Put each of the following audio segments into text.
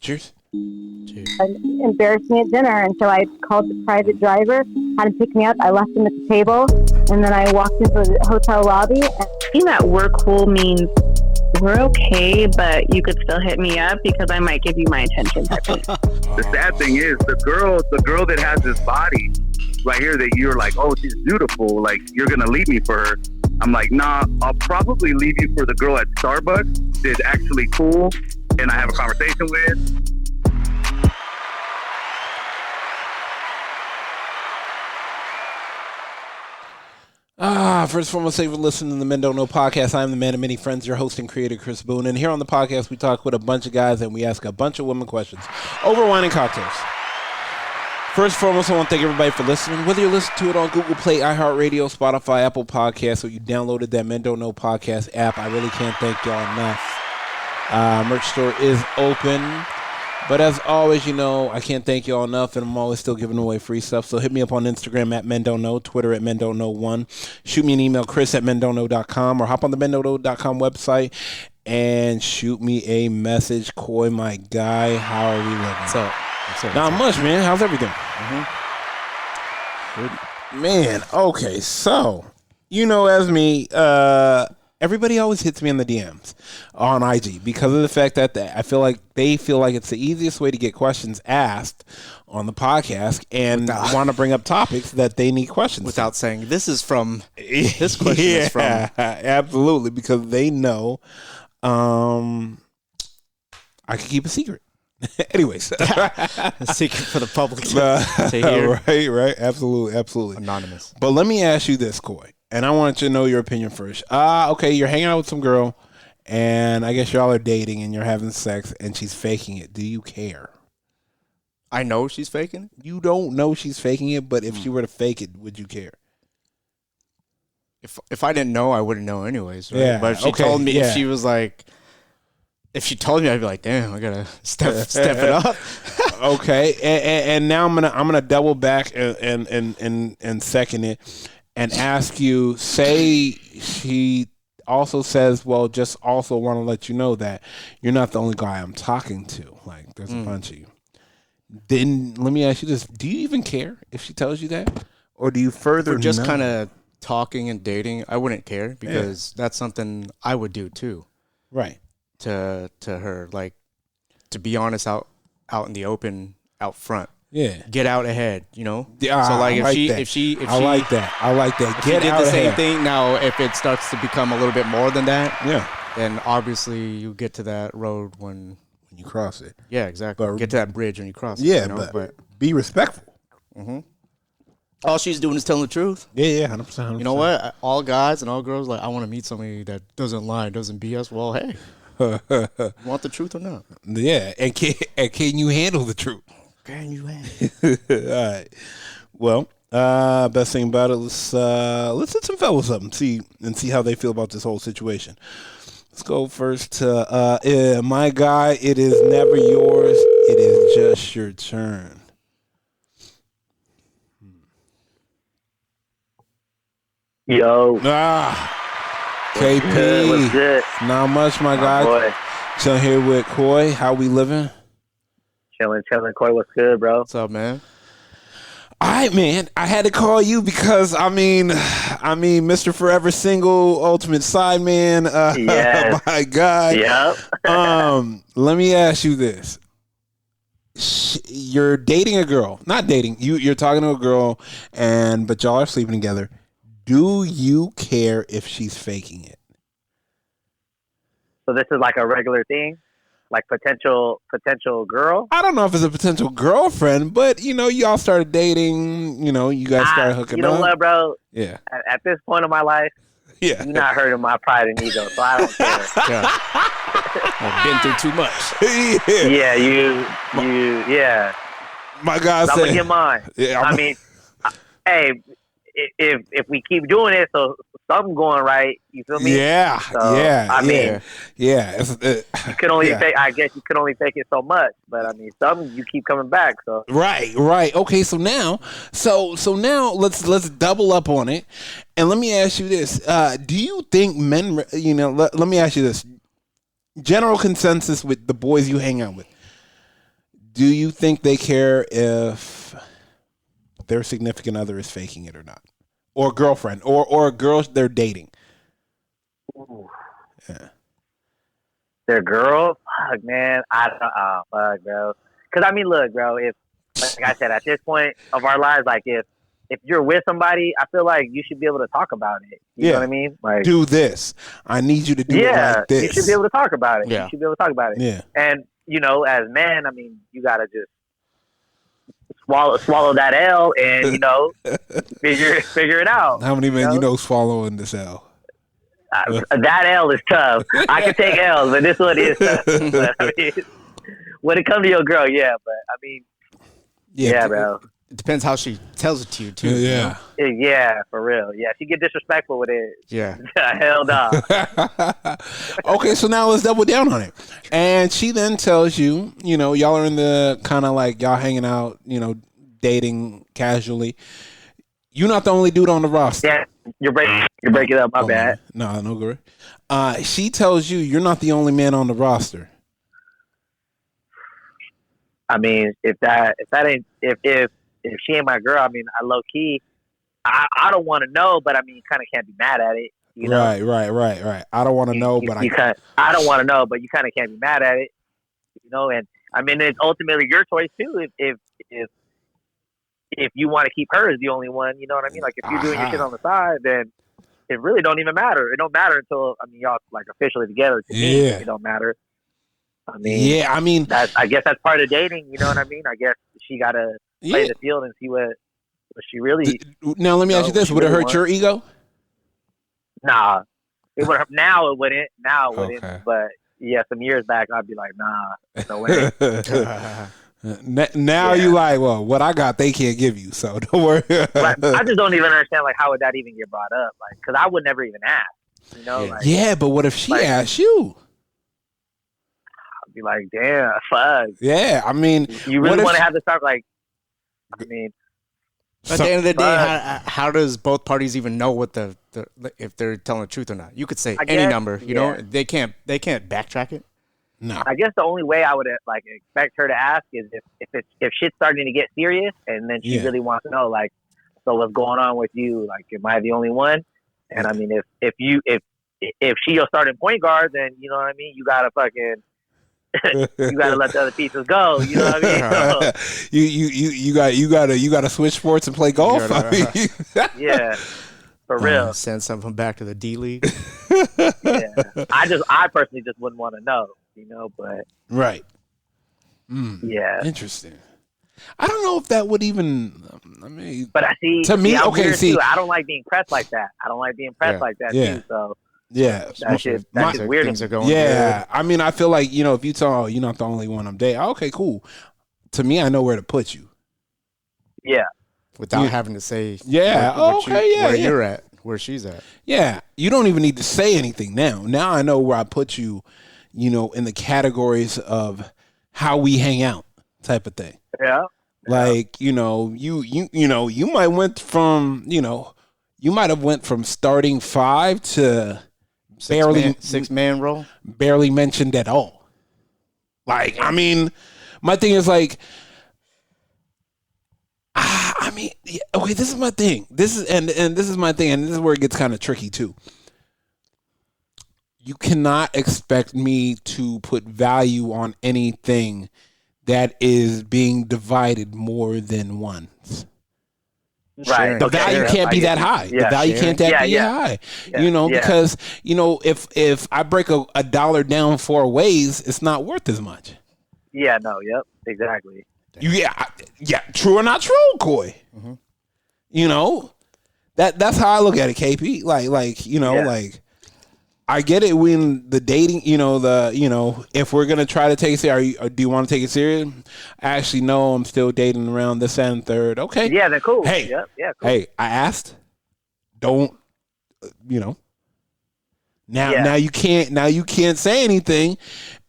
Cheers. Embarrassed me at dinner, and so I called the private driver, had him pick me up. I left him at the table, and then I walked into the hotel lobby. Saying that we're cool means we're okay, but you could still hit me up because I might give you my attention. The sad thing is the girl that has this body right here that you're like, oh, she's beautiful, like you're gonna leave me for her. I'm like, nah, I'll probably leave you for the girl at Starbucks that's actually cool and I have a conversation with. First and foremost, thank you for listening to the Men Don't Know podcast. I'm the man of many friends, your host and creator, Chris Boone. And here on the podcast, we talk with a bunch of guys and we ask a bunch of women questions over wine and cocktails. First and foremost, I want to thank everybody for listening. Whether you listen to it on Google Play, iHeartRadio, Spotify, Apple Podcasts, or you downloaded that Men Don't Know podcast app, I really can't thank y'all enough. Merch store is open. But as always, you know, I can't thank y'all enough, and I'm always still giving away free stuff. So hit me up on Instagram at Men Don't Know, Twitter at Men Don't Know 1. Shoot me an email, Chris at mendontknow.com, or hop on the mendontknow.com website and shoot me a message. Coy, my guy, how are we living? What's up? Not much, man. How's everything? Mm-hmm. Man, okay, so, you know, as me, everybody always hits me in the DMs on IG because of the fact that I feel like they feel like it's the easiest way to get questions asked on the podcast and want to bring up topics that they need questions without saying this is from this question is from. Absolutely, because they know I can keep a secret. Anyways, a secret for the public to hear. Right, absolutely, anonymous. But let me ask you this, Coy. And I want you to know your opinion first. Okay, you're hanging out with some girl, and I guess y'all are dating, and you're having sex, and she's faking it. Do you care? I know she's faking it? You don't know she's faking it, but if she were to fake it, would you care? If I didn't know, I wouldn't know anyways, right? Yeah, but if she told me, if she was like, if she told me, I'd be like, damn, I gotta step it up. Okay, and now I'm gonna double back and second it. And ask you, say she also says, well, just also want to let you know that you're not the only guy I'm talking to. Like, there's a bunch of you. Then let me ask you this. Do you even care if she tells you that? Or do you further just kind of talking and dating? I wouldn't care because that's something I would do too. Right. To her, like, to be honest, out in the open, out front. Yeah. Get out ahead, you know? Yeah, so like if she I like that. If she did the same thing, now if it starts to become a little bit more than that, then obviously you get to that road when you cross it. Yeah, exactly. Get to that bridge when you cross it. Yeah, you know? but be respectful. Mm-hmm. All she's doing is telling the truth. Yeah, 100%. You know what? All guys and all girls, like, I want to meet somebody that doesn't lie, doesn't BS. Well, hey, you want the truth or not? Yeah, and can you handle the truth? Can you handle it? All right. Well, best thing about it, let's hit some fellas up and see how they feel about this whole situation. Let's go first to my guy. It is never yours. It is just your turn. Yo. KP. What's good? Not much, my guy. Boy. Chilling here with Coy. How we living? Chilling. Coy, what's good, bro? What's up, man? All right, man. I had to call you because I mean, Mr. Forever Single, Ultimate Sideman, yes. My guy. Yep. Let me ask you this: you're dating a girl, not dating. You're talking to a girl, but y'all are sleeping together. Do you care if she's faking it? So this is like a regular thing? Like potential girl? I don't know if it's a potential girlfriend, but, y'all started dating, you guys started hooking up. You know what, bro? Yeah. At this point of my life, you're not hurting my pride and ego, so I don't care. I've been through too much. Yeah, you. My God said. I'm going to get mine. Yeah, I mean, hey, if we keep doing it, so something going right, you feel me? Yeah, so, I mean, you could only fake. I guess you could only fake it so much, but I mean, some you keep coming back. So right. Okay, so now let's double up on it, and let me ask you this: do you think men? Let me ask you this: general consensus with the boys you hang out with. Do you think they care if their significant other is faking it or not? Or girlfriend or a girl they're dating? Ooh. Yeah. Their girl? Fuck, man. I don't fuck, bro. Because, I mean, look, bro, if, like I said, at this point of our lives, like, if you're with somebody, I feel like you should be able to talk about it. You know what I mean? Like, do this. I need you to do it like this. You should be able to talk about it. Yeah. You should be able to talk about it. Yeah. And, you know, as men, I mean, you got to just swallow that L and, you know, figure it out. How many men you know swallowing this L? That L is tough. I can take L's, but this one is tough. But, I mean, when it comes to your girl, yeah. But I mean, yeah, bro. It depends how she tells it to you too. Yeah. You know? Yeah, for real. Yeah, she get disrespectful with it. Yeah. Hell no. Okay, so now let's double down on it. And she then tells you, you know, y'all are in the kind of like y'all hanging out, you know, dating casually. You're not the only dude on the roster. Yeah, you're breaking up. My bad. No good. She tells you you're not the only man on the roster. I mean, if she ain't my girl, I mean, I low key, I don't want to know, but I mean, you kind of can't be mad at it. You know? Right. I don't want to know, but I don't want to know, but you kind of can't be mad at it. You know, and I mean, it's ultimately your choice too. If you want to keep her as the only one, you know what I mean? Like, if you're doing your shit on the side, then it really don't even matter. It don't matter until, I mean, y'all like officially together. To me, it don't matter. I mean, I guess that's part of dating. You know what I mean? I guess she got to play the field and see what she really. Now, let me ask you this: would it hurt your ego? Nah, it would. Now it wouldn't. Now it wouldn't. Okay. But yeah, some years back, I'd be like, nah, no way. Now you like, well, what I got, they can't give you, so don't worry. But I just don't even understand, like, how would that even get brought up? Like, because I would never even ask, you know? Like, but what if she asked you? I'd be like, damn, fuck. Yeah, I mean, you really want to have this talk? Like, I mean, at the end of the day, how does both parties even know what the if they're telling the truth or not? You could say any number, you know, they can't backtrack it. No. I guess the only way I would like expect her to ask is if shit's starting to get serious, and then she really wants to know, like, so what's going on with you? Like, am I the only one? And I mean, if she your starting point guard, then you know what I mean. You gotta fucking you gotta let the other pieces go. You know what I mean? you gotta switch sports and play golf. Yeah. For real. Send something back to the D League. Yeah. I personally just wouldn't want to know, you know, but. Right. Yeah. Interesting. I don't know if that would even, I mean. But I see. To me, okay, too. I don't like being pressed like that. Too, so. Yeah. That shit's weird. Things are going good. I mean, I feel like, you know, if you tell, you're not the only one I'm dating. Okay, cool. To me, I know where to put you. Yeah. Without having to say, where you're at, where she's at. Yeah, you don't even need to say anything now. Now I know where I put you, you know, in the categories of how we hang out, type of thing. Yeah. Like, you know, you might went from, you know, you might have went from starting 5 to six man role, barely mentioned at all. Like, I mean, my thing is like. I mean, okay, this is my thing. This is my thing, and this is where it gets kind of tricky too. You cannot expect me to put value on anything that is being divided more than once. Right. The value can't be that high. Yeah. The value can't be high. Yeah. You know, because, you know, if I break a dollar down 4 ways, it's not worth as much. Yeah, no, yep, exactly. Yeah, true or not true, Coy. Mm-hmm. You know, that's how I look at it, KP. Like you know, like I get it when the dating, you know, if we're gonna try to take it serious, do you want to take it serious? Actually, no, I'm still dating around this and third. Okay, yeah, they're cool. Hey, cool. Hey, I asked. Don't, you know. Now you can't say anything.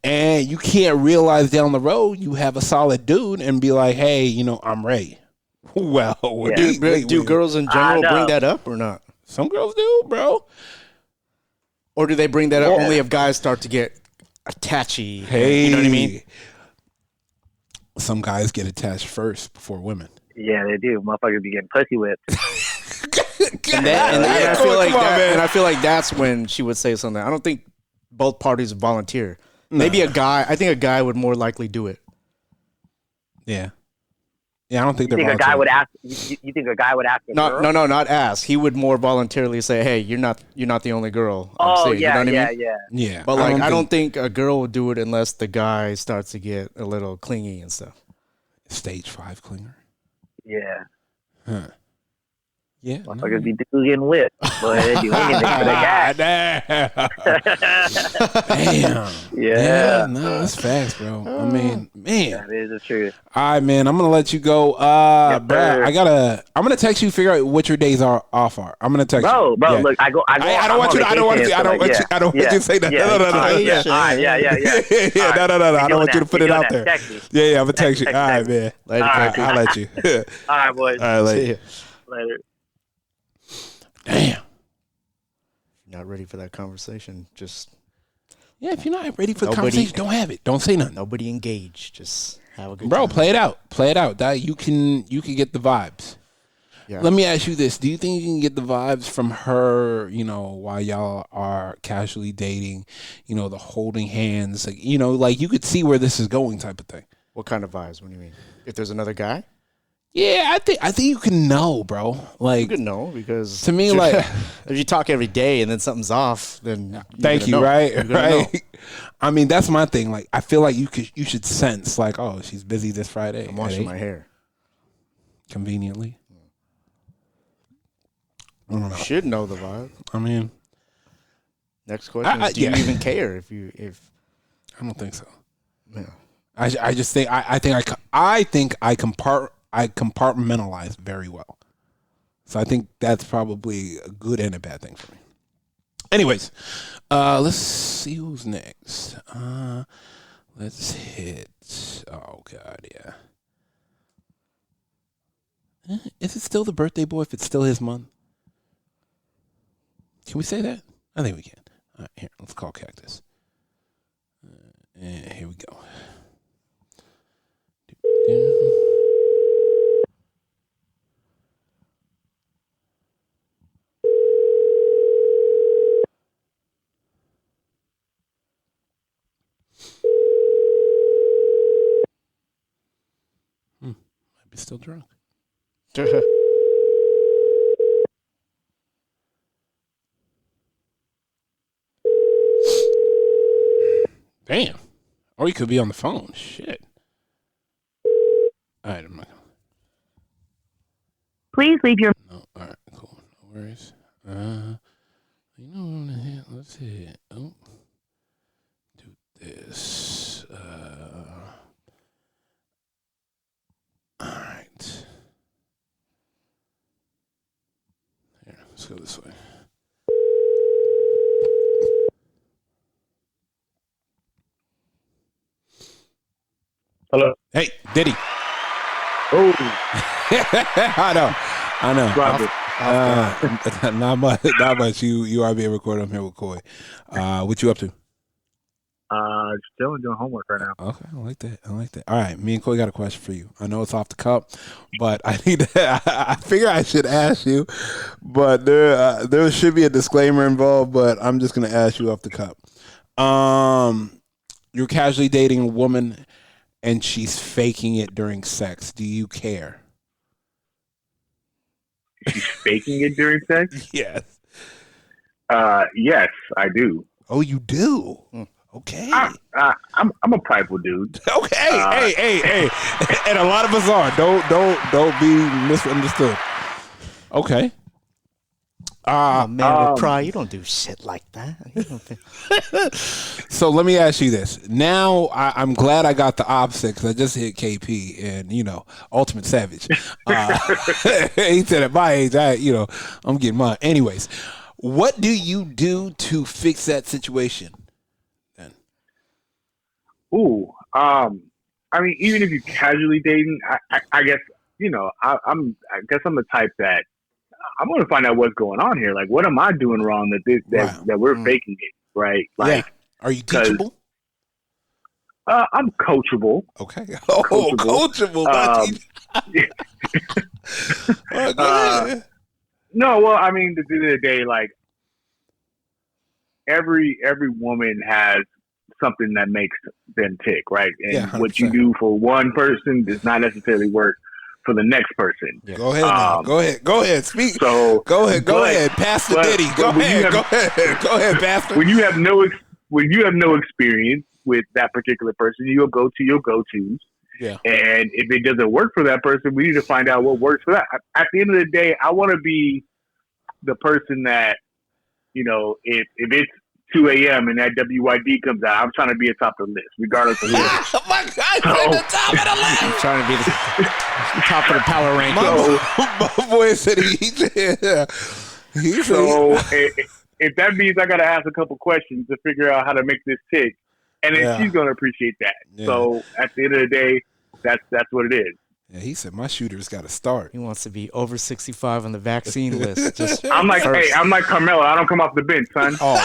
And you can't realize down the road you have a solid dude and be like, hey, you know, I'm ready. Well, do girls in general bring that up or not? Some girls do, bro. Or do they bring that up only if guys start to get attachy? Hey, you know what I mean? some guys get attached first before women. Yeah, they do. Motherfuckers be getting pussy whipped. And I feel like that's when she would say something. I don't think both parties volunteer. Maybe a guy. I think a guy would more likely do it. Yeah. Yeah, I don't think you think a guy would ask. You think a guy would ask a girl? No, not ask. He would more voluntarily say, "Hey, you're not the only girl." Oh seeing. yeah, you know what I mean? Yeah. But like, I don't think a girl would do it unless the guy starts to get a little clingy and stuff. Stage 5 clinger. Yeah. Huh. Yeah. Motherfuckers be getting whipped. But they do anything for the guy. Damn. Yeah. No, that's facts, bro. I mean, man. That is the truth. All right, man. I'm gonna let you go. Brad, I'm gonna text you. Figure out what your days are off are. I'm gonna text you. Bro. Look, I don't want you to say that. No. Yeah. No. I don't want you to put it out there. Yeah. I'm gonna text you. All right, man. Later, I'll let you. All right, boys. All right, later. Damn. Not ready for that conversation. Just if you're not ready for the conversation, don't have it. Don't say nothing. Nobody engage. Just have a good time. Play it out. That you can get the vibes. Yeah. Let me ask you this: do you think you can get the vibes from her? While y'all are casually dating, the holding hands, like you could see where this is going, type of thing. What kind of vibes? What do you mean? If there's another guy? Yeah, I think you can know, bro. Like you can know because to me, like if you talk every day and then something's off, then thank you, right? I mean, that's my thing. Like, I feel like you should sense, like, oh, she's busy this Friday. I'm washing my hair conveniently. I don't know. You should know the vibe. I mean, next question: do you even care if? I don't think so. Yeah. I just think I think I compartmentalize very well. So I think that's probably a good and a bad thing for me. Anyways, let's see who's next. Let's hit. Oh God, yeah. Is it still the birthday boy if it's still his month? Can we say that? I think we can. All right, here, let's call Cactus. And here we go. Might be still drunk. Damn. Or he could be on the phone. Shit. All right, I'm not gonna. Please leave your. No, all right, cool. No worries. Let's hit. Oh, do this. All right. Here, let's go this way. Hello. Hey, Diddy. Oh, I know. Robert. Not much. You are being recorded. I'm here with Coy. What you up to? Still doing homework right now. Okay, I like that. All right, me and Coy got a question for you. I know it's off the cup, but I need to, I figure I should ask you, but there should be a disclaimer involved, but I'm just gonna ask you off the cup. You're casually dating a woman and she's faking it during sex. Do you care? She's faking it during sex? Yes. Yes, I do. Oh, you do? Okay. I'm a prideful dude. Okay. Hey. And a lot of us are. Don't be misunderstood. Okay. Man with pride, you don't do shit like that. So let me ask you this. Now I'm glad I got the opposite because I just hit KP and Ultimate Savage. He said at my age, I'm getting mine. Anyways, what do you do to fix that situation? Then. Ooh, I mean, even if you're casually dating, I guess I guess I'm the type that I want to find out what's going on here. Like, what am I doing wrong that we're faking it, right? Like, Are you teachable? I'm coachable. Okay. Oh, coachable. No, well, I mean, at the end of the day, like every woman has something that makes them tick, right? And what you do for one person does not necessarily work for the next person. Yeah. Go ahead now. Go ahead. Speak. So go ahead. Pass the ditty. Go ahead. Pass the. When you have no experience with that particular person, you'll go to your go-tos. Yeah. And if it doesn't work for that person, we need to find out what works for that. At the end of the day, I want to be the person that, if it's 2 a.m. and that WYD comes out, I'm trying to be atop the list, regardless of what. Oh my God, the top of the list. I'm trying to be the top of the power ranking. My boy said he So if that means I got to ask a couple questions to figure out how to make this tick, and then she's going to appreciate that. Yeah. So at the end of the day, that's what it is. Yeah, he said my shooter's got to start. He wants to be over 65 on the vaccine list. I'm like Carmelo. I don't come off the bench, son. Oh,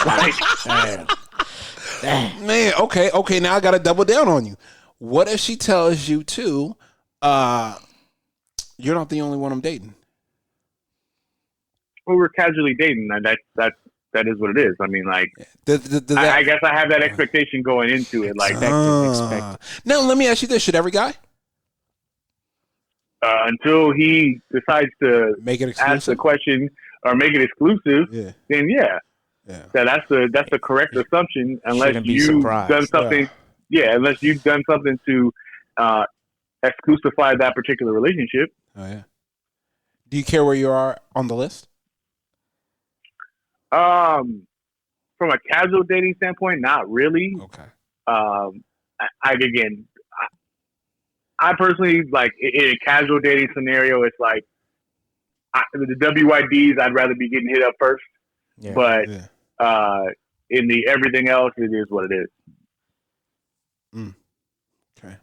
damn. Man, okay. Now I got to double down on you. What if she tells you too? You're not the only one I'm dating. Well, we're casually dating. That is what it is. I mean, like, I guess I have that expectation going into it. Like, now let me ask you this: should every guy? Until he decides to make it exclusive? Ask the question or make it exclusive, then that's the correct assumption. Unless you've done something, unless you've done something to exclusify that particular relationship. Oh yeah. Do you care where you are on the list? From a casual dating standpoint, not really. Okay. I personally, like, in a casual dating scenario, it's like the WYDs, I'd rather be getting hit up first. Yeah, but in the everything else, it is what it is. Okay.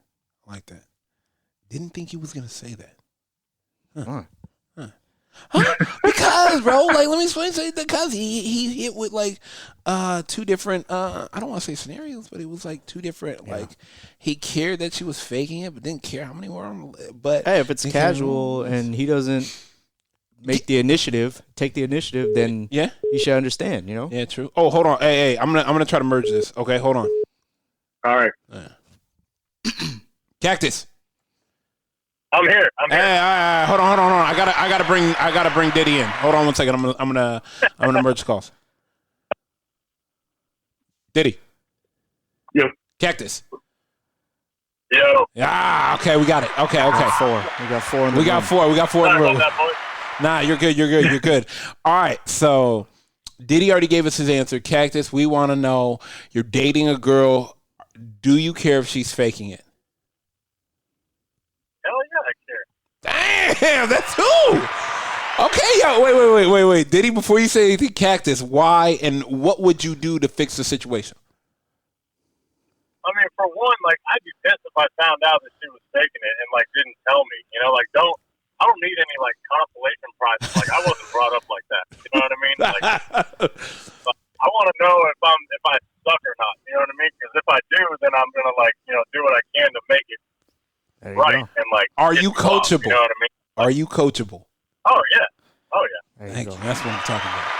I like that. Didn't think he was going to say that. Huh? Because, bro, like, let me explain. Because he hit with like two different. I don't want to say scenarios, but it was like two different. Like, he cared that she was faking it, but didn't care how many were on. But hey, if it's casual and he doesn't take the initiative, then he should understand. Yeah, true. Oh, hold on. Hey, I'm gonna try to merge this. Okay, hold on. All right. Cactus. I'm here. Hey, hold on. I gotta bring Diddy in. Hold on one second. I'm gonna merge calls. Diddy. Yo. Cactus. Yo. Okay, we got it. Okay. Four. We got four in the room. We got four in the room. Nah, you're good. All right, so Diddy already gave us his answer. Cactus, we want to know, you're dating a girl. Do you care if she's faking it? Hell yeah, I care. Damn, that's who? Okay, yo, wait. Diddy, before you say anything, Cactus, why and what would you do to fix the situation? I mean, for one, like, I'd be pissed if I found out that she was faking it and, like, didn't tell me. I don't need any, like, consolation prizes. Like, I wasn't brought up like that. You know what I mean? Like, I want to know if I suck or not. You know what I mean? Because if I do, then I'm gonna, like, do what I can to make it right. And, like, are you coachable? You know what I mean? Are you coachable? Oh yeah. Thank you. That's what I'm talking about.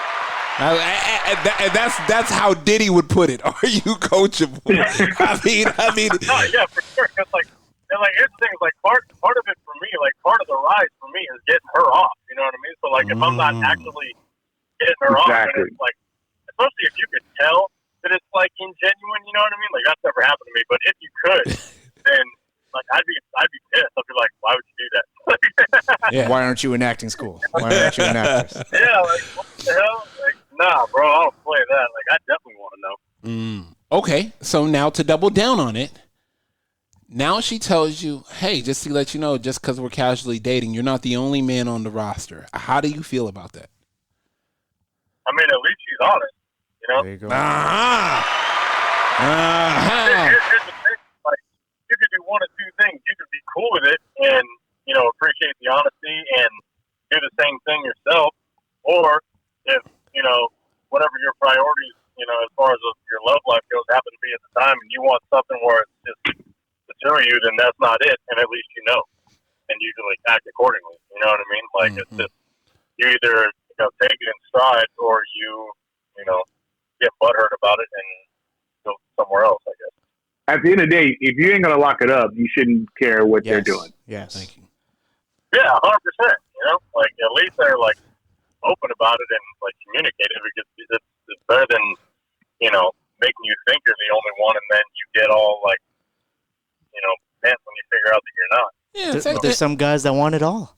That's how Diddy would put it. Are you coachable? I mean. No, yeah, for sure. Because here's the thing: is, like, part of it for me, like, part of the ride for me is getting her off. You know what I mean? So, like, if I'm not actually getting her off, then it's like, especially if you could tell that it's, like, ingenuine. You know what I mean? Like, that's never happened to me. But if you could, then, like, I'd be pissed. I'd be like, why would you do that? Yeah. Why aren't you in acting school? Why aren't you an actress? Yeah, like, what the hell? Like, nah, bro, I don't play that. Like, I definitely want to know. Okay, so now to double down on it, now she tells you, hey, just to let you know, just because we're casually dating, you're not the only man on the roster. How do you feel about that? I mean, at least she's honest, you know? There you go. Here's the thing. Like, you could do one of two things. You could be cool with it and, appreciate the honesty and do the same thing yourself. Or if, whatever your priorities, as far as your love life goes, happen to be at the time, and you want something where it's just you, then that's not it, and at least you know, and you can like act accordingly. You know what I mean? Like it's just you either take it in stride, or you get butthurt about it and go somewhere else. I guess. At the end of the day, if you ain't gonna lock it up, you shouldn't care what they're doing. Yes. Thank you. Yeah, 100%. Like at least they're like open about it and like communicative, because it's better than making you think you're the only one, and then you get all like pants when you figure out that you're not. Yeah, there's some guys that want it all.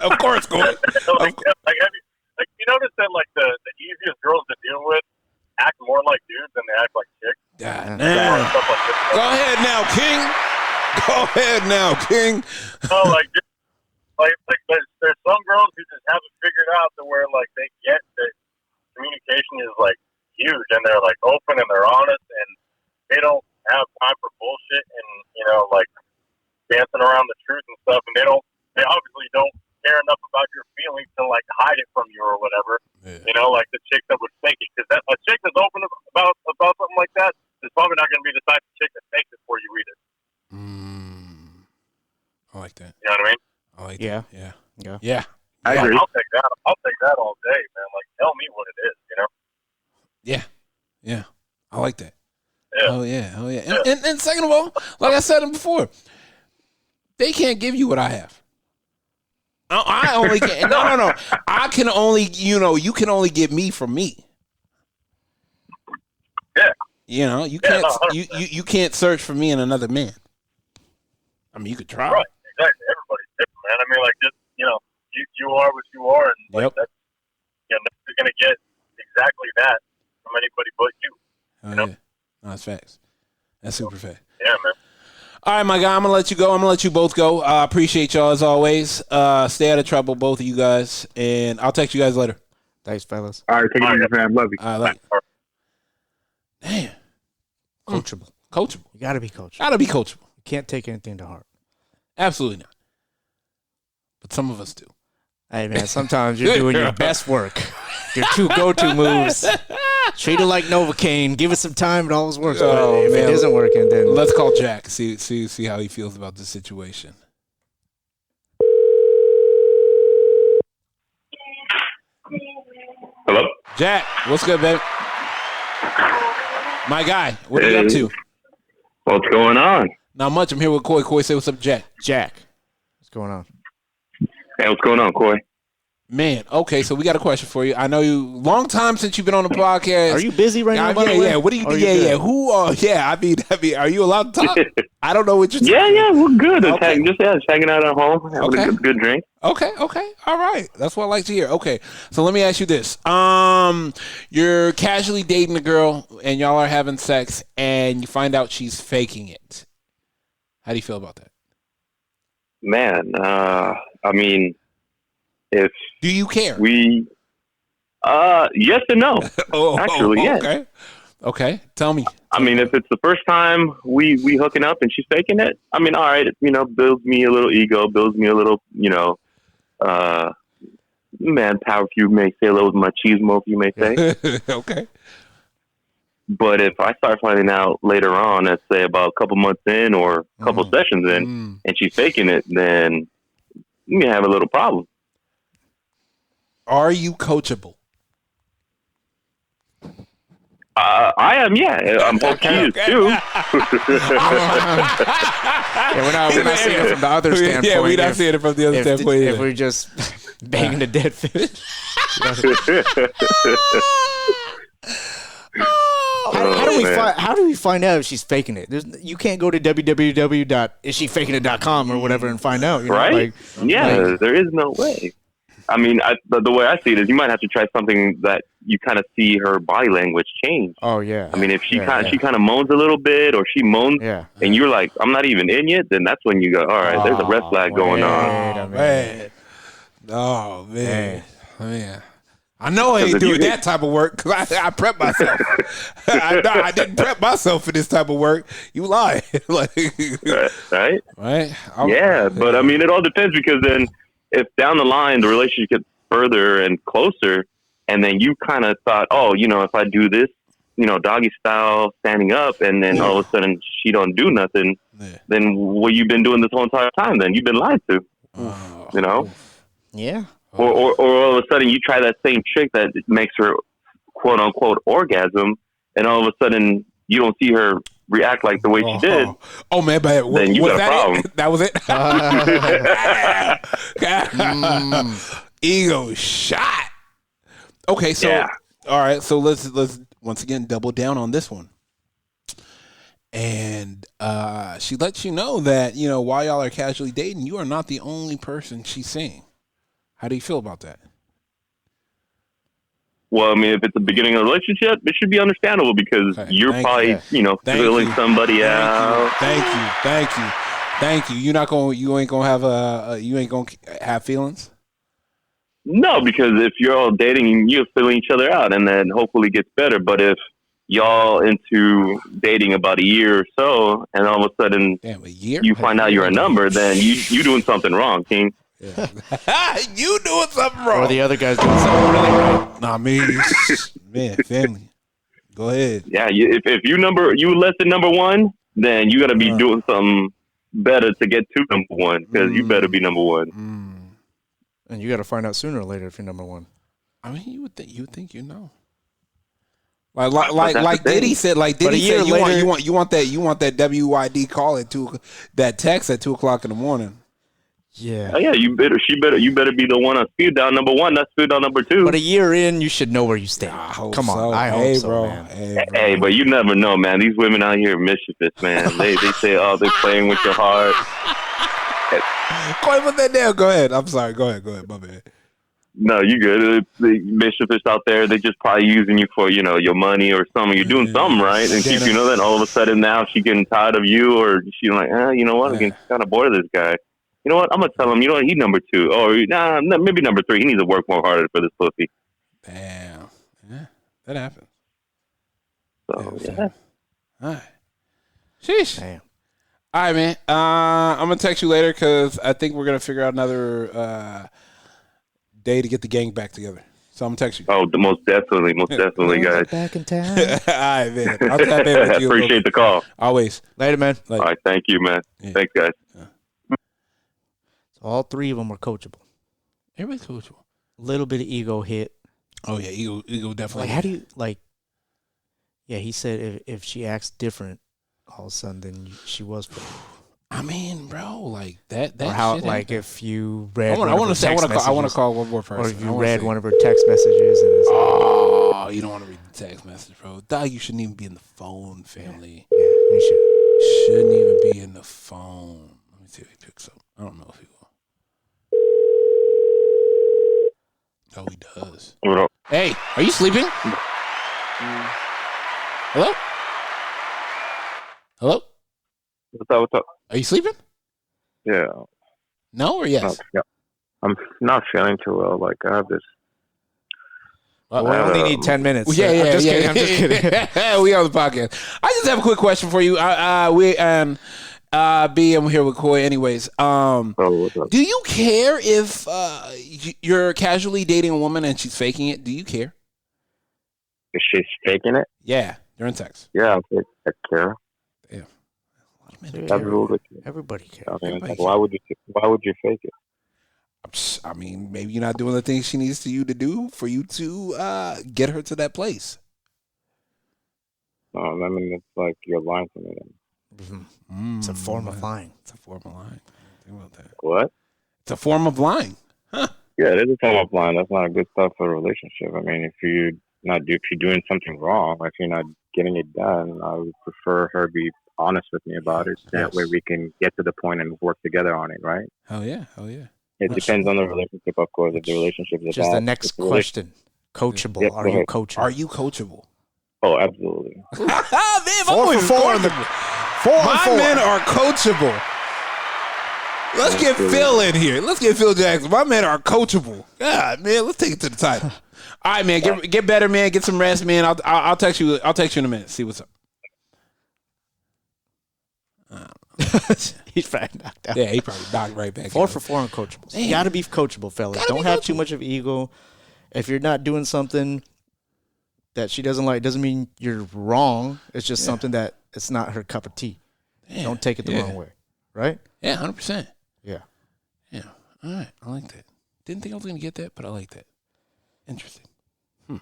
Of course, go ahead. Like you notice that like the easiest girls to deal with act more like dudes than they act like chicks. God, go ahead now, King. Go ahead now, King. Like there's some girls who just haven't figured out to where like they get that communication is like huge, and they're like open and they're honest, and they don't have time for bullshit and like dancing around the truth and stuff, and they obviously don't care enough about your feelings to like hide it from you or whatever. Yeah. Like the chick that would fake it, because a chick that's open about something like that is probably not going to be the type of chick that fakes it for you either. I like that. You know what I mean? I like that. Yeah. I agree. I'll take that. I'll take that all day, man. Like, tell me what it is, Yeah. I like that. Yeah. Oh yeah. And second of all, like I said before, they can't give you what I have. I only can. No. I can only. You can only give me from me. Yeah. You can't. You can't search for me in another man. I mean, you could try. Right. Exactly. Everybody's different, man. I mean, like just you are what you are, and like that's nobody's gonna get exactly that from anybody but you. Yeah. No, that's facts. That's super fact. Yeah, man. All right, my guy, I'm going to let you go. I'm going to let you both go. I appreciate y'all as always. Stay out of trouble, both of you guys, and I'll text you guys later. Thanks, fellas. All right, take it easy, fam. Love you. All right, damn. Coachable. Coachable. You got to be coachable. Got to be coachable. You can't take anything to heart. Absolutely not. But some of us do. Hey, man, sometimes you're doing your best work. Your two go-to moves. Treat it like Novocaine. Give it some time. It always works. But if it isn't working, then let's call Jack. See how he feels about the situation. Hello? Jack, what's good, babe? My guy, what are you up to? What's going on? Not much. I'm here with Coy. Coy, say what's up, Jack. Jack, what's going on? Hey, what's going on, Coy? Man, okay, so we got a question for you. I know you long time since you've been on the podcast. Are you busy right now? By the way? Yeah. What do you? Yeah. Who? I mean, are you allowed to talk? I don't know what you're. Yeah, we're good. Okay. Just hanging out at home, having a good drink. Okay, all right. That's what I like to hear. Okay, so let me ask you this: you're casually dating a girl, and y'all are having sex, and you find out she's faking it. How do you feel about that? Man, I mean. Do you care? Yes and no. Actually, yes. Okay. Tell me. I mean, if it's the first time we hooking up and she's faking it, I mean, all right, builds me a little ego, builds me a little, manpower, if you may say, a little machismo, if you may say. Okay. But if I start finding out later on, let's say about a couple months in or a couple sessions in, and she's faking it, then we may have a little problem. Are you coachable? I am, yeah. I'm hoping she is too. We're not seeing it from the other standpoint. Yeah, we're not seeing it from the other standpoint. If we're just banging a dead fish. How do we find out if she's faking it? You can't go to www.isshefakinit.com or whatever and find out. Right? There is no way. I mean, the way I see it is you might have to try something that you kind of see her body language change. Oh, yeah. I mean, if she kind of moans a little bit or she moans and you're like, I'm not even in yet, then that's when you go, all right, there's a red flag going on. Man. Oh, man. I know I ain't doing that type of work because I prep myself. I didn't prep myself for this type of work. You lie. Right? Right? But I mean, it all depends because then if down the line the relationship gets further and closer and then you kind of thought, if I do this, doggy style, standing up, and then all of a sudden she don't do nothing, then what you been doing this whole entire time? Then you've been lied to, Yeah. Or all of a sudden you try that same trick that makes her quote unquote orgasm, and all of a sudden you don't see her react like the way she did. Oh man, but then you got a problem. That was it. Ego shot. Okay, so all right, so let's once again double down on this one. And she lets you know that while y'all are casually dating, you are not the only person she's seeing. How do you feel about that? Well, I mean, if it's the beginning of a relationship, it should be understandable because you're probably, feeling somebody out. Thank you. You ain't gonna have feelings? No, because if you're all dating, you're filling each other out, and then hopefully it gets better. But if y'all into dating about a year or so, and all of a sudden you find out you're a number, then you doing something wrong, King. Yeah. You doing something wrong. Or the other guy's doing something really right. Nah, man, family. Go ahead. Yeah, if you less than number one, then you got to be doing something better to get to number one because you better be number one. And you got to find out sooner or later if you're number one. I mean, you would think Like Diddy said, you want that WYD call at that text at 2:00 in the morning. Yeah. Oh, yeah, you better be the one on speed dial number one, not speed dial number two. But a year in, you should know where you stand. Come on, I hope so, bro. man. Hey, but you never know, man. These women out here are mischievous, man. They say, oh, they're playing with your heart. Go ahead, put that down. Go ahead. I'm sorry. Go ahead, my bad. No, you good. The mischievous out there, they just probably using you for, your money or something. You're doing something right. And keep, then all of a sudden now she's getting tired of you or she's like, you know what? I'm getting kind of bored of this guy. You know what? I'm going to tell him, he's number two. Or, maybe number three. He needs to work more harder for this pussy. Damn. Yeah, that happens. So, yeah. All right. Sheesh. Damn. All right, man. I'm going to text you later because I think we're going to figure out another day to get the gang back together. So I'm going to text you. Oh, most definitely, guys. Back in town. All right, man. I'll tap in with you. Appreciate the call. Always. Later, man. All right, thank you, man. Yeah. Thanks, guys. So all three of them are coachable. Everybody's coachable. A little bit of ego hit. Oh, yeah, ego definitely. How do you, yeah, he said if she acts different all of a sudden than she was before. I mean, bro, that or how, shit if you read I want to call one more person. Or if you read one of her text messages and it's you don't want to read the text message, bro. Dog, you shouldn't even be in the phone, family. Yeah, you shouldn't even be in the phone. Let me see if he picks up. I don't know if he will. Oh, he does. Hey, are you sleeping? Hello? Hello? What's up? Are you sleeping? Yeah. No or yes? I'm not feeling too well. I have this. We only need 10 minutes. I'm just kidding. We on the podcast. I just have a quick question for you. B, I'm here with Coy. Anyways, what's up? Do you care if you're casually dating a woman and she's faking it? Do you care? If she's faking it? Yeah, during sex. Yeah, I care. Yeah. Everybody cares. I mean, why would you fake it? I mean, maybe you're not doing the things she needs you to do for you to get her to that place. I mean, it's like you're lying to me then. Mm-hmm. It's a form of lying. Think about that. What? It's a form of lying. Huh. Yeah, it is a form of lying. That's not a good stuff for a relationship. I mean, if you're doing something wrong, if you're not getting it done, I would prefer her be honest with me about it. That way we can get to the point and work together on it, right? Hell yeah. It depends on the relationship, of course. If the relationship is just the next question. Coachable. Yep, Are you coachable? Are you coachable? Oh, absolutely. Man, my men are coachable. Let's get Phil in here. Let's get Phil Jackson. My men are coachable. God, man, let's take it to the title. All right, man, get better, man. Get some rest, man. I'll text you. I'll text you in a minute. See what's up. He's probably knocked out. Yeah, he probably knocked right back. 4 for 4 on coachable. You got to be coachable, fellas. Don't have too much of ego. If you're not doing something, that she doesn't like doesn't mean you're wrong. It's just something that it's not her cup of tea. Damn. Don't take it the wrong way, right? Yeah, 100%. Yeah. Yeah. All right. I like that. Didn't think I was going to get that, but I like that. Interesting. All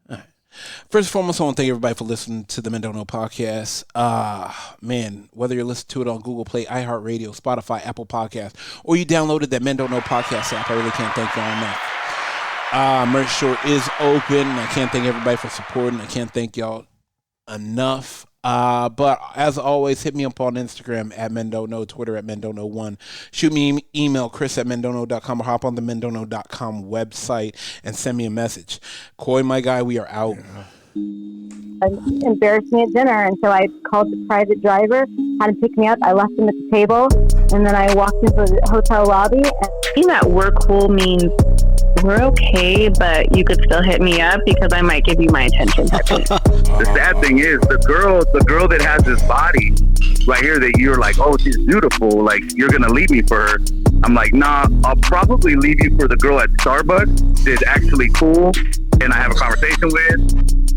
right. First and foremost, I want to thank everybody for listening to the Men Don't Know podcast. Man, whether you're listening to it on Google Play, iHeartRadio, Spotify, Apple Podcasts, or you downloaded that Men Don't Know podcast app, I really can't thank y'all enough. Merch store is open. I can't thank everybody for supporting. I can't thank y'all enough. But as always, hit me up on Instagram at Men Don't Know, Twitter at Men Don't Know 1. Shoot me an email, chris@mendontknow.com, or hop on the mendontknow.com website and send me a message. Coy, my guy, we are out. Embarrassed me at dinner, and so I called the private driver, had him pick me up. I left him at the table, and then I walked into the hotel lobby. And Saying that we're cool means we're okay, but you could still hit me up because I might give you my attention. The sad thing is the girl that has this body right here that you're like, oh, she's beautiful, like you're gonna leave me for her. I'm like, nah, I'll probably leave you for the girl at Starbucks that's actually cool and I have a conversation with.